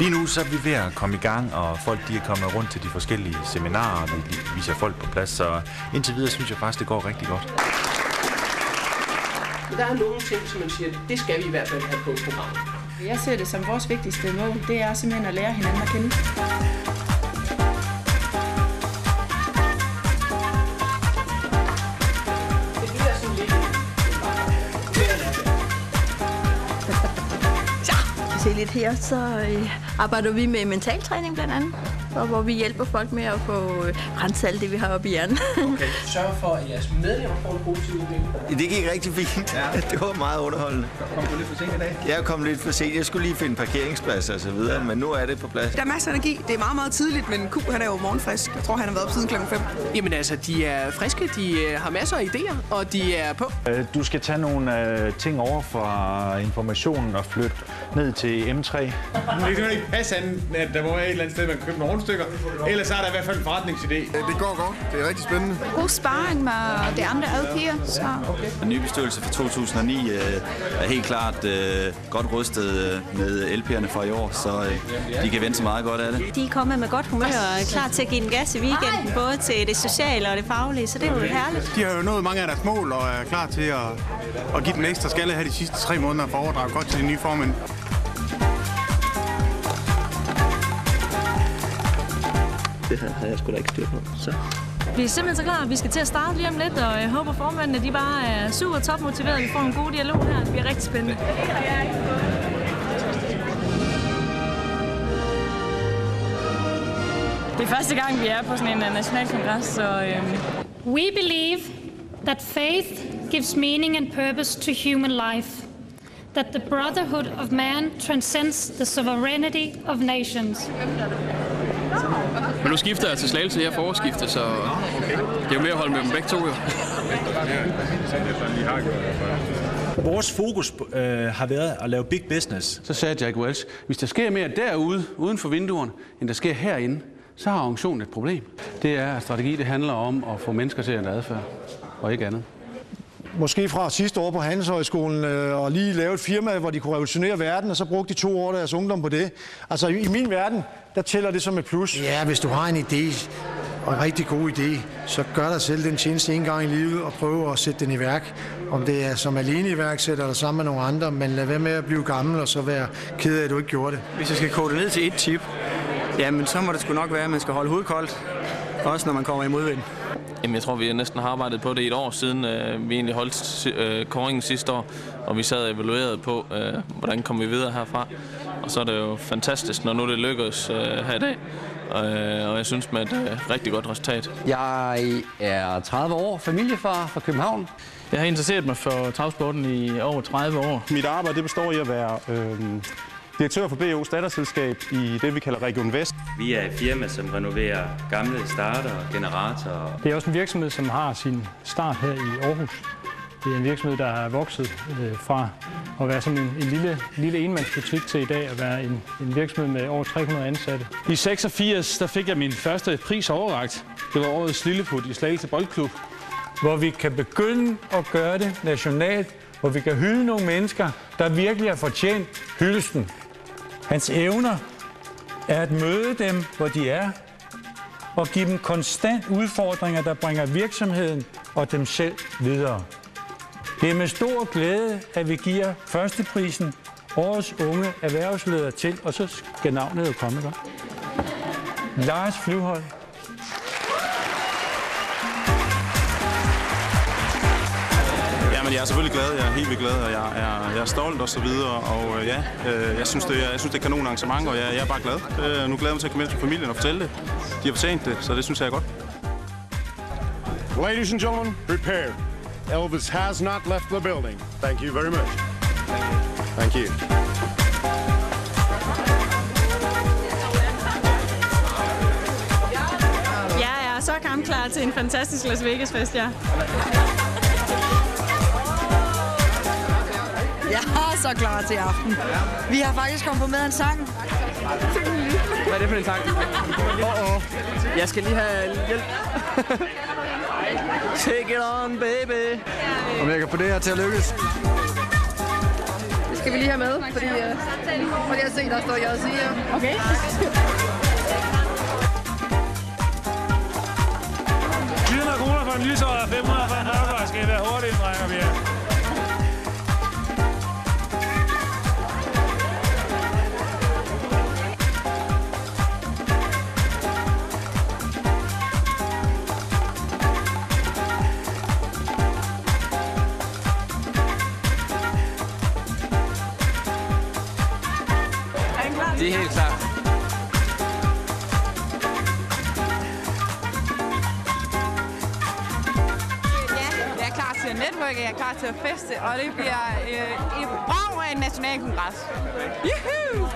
Lige nu så er vi ved at komme i gang, og folk de er kommet rundt til de forskellige seminarer, vi viser folk på plads, så indtil videre synes jeg faktisk, det går rigtig godt. Der er nogle ting, som man siger, det skal vi i hvert fald have på programmet. Jeg ser det som vores vigtigste mål, det er simpelthen at lære hinanden at kende. Se lidt her, så arbejder vi med mentaltræning blandt andet, og hvor vi hjælper folk med at få renset alt det, vi har oppe i hjernen. Okay. Sørg for, at jeres medlemmer får en positiv udvikling. Det gik rigtig fint. Ja. Det var meget underholdende. Kom du lidt for sent i dag? Jeg kom lidt for sent. Jeg skulle lige finde parkeringsplads og så videre, men nu er det på plads. Der er masser af energi. Det er meget, meget tidligt, men Q han er jo morgenfrisk. Jeg tror, han har været op siden klokken 5. Jamen altså, de er friske, de har masser af idéer, og de er på. Du skal tage nogle ting over fra informationen og flytte ned til M3. Det kan ikke passe andet, at der må være et eller andet sted, man kan købe nogle rundstykker. Ellers er der i hvert fald en forretningsidé. Det går godt. Det er rigtig spændende. God sparring med de andre LP'er. Okay. Den nye bestyrelse fra 2009 er helt klart godt rustet med LP'erne fra i år, så de kan vente så meget godt af det. De er kommet med godt humør og er klar til at give den gas i weekenden, både til det sociale og det faglige, så det er jo herligt. De har jo nået mange af deres mål og er klar til at give den ekstra skalle her de sidste 3 måneder for at overdrage godt til de nye formænd. Det her har jeg sgu da ikke styr på, så... Vi er simpelthen så klar, at vi skal til at starte lige om lidt, og jeg håber formændene, de bare er super topmotiverede. Vi får en god dialog her. Det bliver rigtig spændende. Det er første gang, vi er på sådan en national kongres, så... We believe that faith gives meaning and purpose to human life. That the brotherhood of man transcends the sovereignty of nations. Men nu skifter jeg til Slagelse her forårsskifte, så det er jo mere at holde med dem begge to, jo. Vores fokus har været at lave big business. Så sagde Jack Welch, hvis der sker mere derude, uden for vinduerne, end der sker herinde, så har organisationen et problem. Det er, at strategi det handler om at få mennesker til at ændre adfærd, og ikke andet. Måske fra sidste år på Handelshøjskolen og lige lave et firma, hvor de kunne revolutionere verden, og så brugte de 2 år deres ungdom på det. Altså i min verden, der tæller det som et plus. Ja, hvis du har en idé, og en rigtig god idé, så gør dig selv den tjeneste en gang i livet og prøv at sætte den i værk. Om det er som alene iværksætter eller sammen med nogle andre, men lad være med at blive gammel og så være ked af, at du ikke gjorde det. Hvis jeg skal kode det ned til et tip, jamen så må det sgu nok være, at man skal holde hovedet koldt, også når man kommer i modvind. Jamen, jeg tror, vi næsten har arbejdet på det i et år siden. Vi egentlig holdt kåringen sidste år, og vi sad og evaluerede på, hvordan kommer vi videre herfra. Og så er det jo fantastisk, når nu det lykkedes her i dag. Og jeg synes med et rigtig godt resultat. Jeg er 30 år, familiefar fra København. Jeg har interesseret mig for travsporten i over 30 år. Mit arbejde det består i at være direktør for BO's datterselskab i det, vi kalder Region Vest. Vi er et firma, som renoverer gamle starter og generatorer. Det er også en virksomhed, som har sin start her i Aarhus. Det er en virksomhed, der har vokset fra at være sådan en lille enmandsbutik til i dag at være en virksomhed med over 300 ansatte. I 86 der fik jeg min første pris overrakt. Det var årets Lilleput i Slagelse Boldklub. Hvor vi kan begynde at gøre det nationalt, hvor vi kan hylde nogle mennesker, der virkelig har fortjent hyldelsen. Hans evner er at møde dem, hvor de er, og give dem konstant udfordringer, der bringer virksomheden og dem selv videre. Det er med stor glæde, at vi giver førsteprisen Årets Unge Erhvervsleder til, og så skal navnet jo komme, ikke? Lars Flyvhold. Jamen, jeg er selvfølgelig glad. Jeg er helt vildt glad, og jeg er stolt og så videre. Og jeg synes, det er et kanon arrangement, og jeg er bare glad. Nu glæder jeg mig til at komme hjem til familien og fortælle det. De har fortjent det, så det synes jeg er godt. Ladies and gentlemen, prepare. Elvis has not left the building. Thank you very much. Thank you. Jeg er så kampklar til en fantastisk Las Vegas-fest, ja. Jeg er så klar til aften. Vi har faktisk komponeret en sang. Hvad er det for en sang? Jeg skal lige have hjælp. Take it on, baby. Om jeg kan få det her til at lykkes. skal vi lige have med, fordi jeg ser, der står JC her. Okay. 400 kroner for en lysår og 500 for en mørker. Skal være hurtigt, drenger vi her. Det er helt klart. Jeg er klar til at netværke, jeg er klar til at feste, og det bliver et brag af en nationalkongres. Juhu!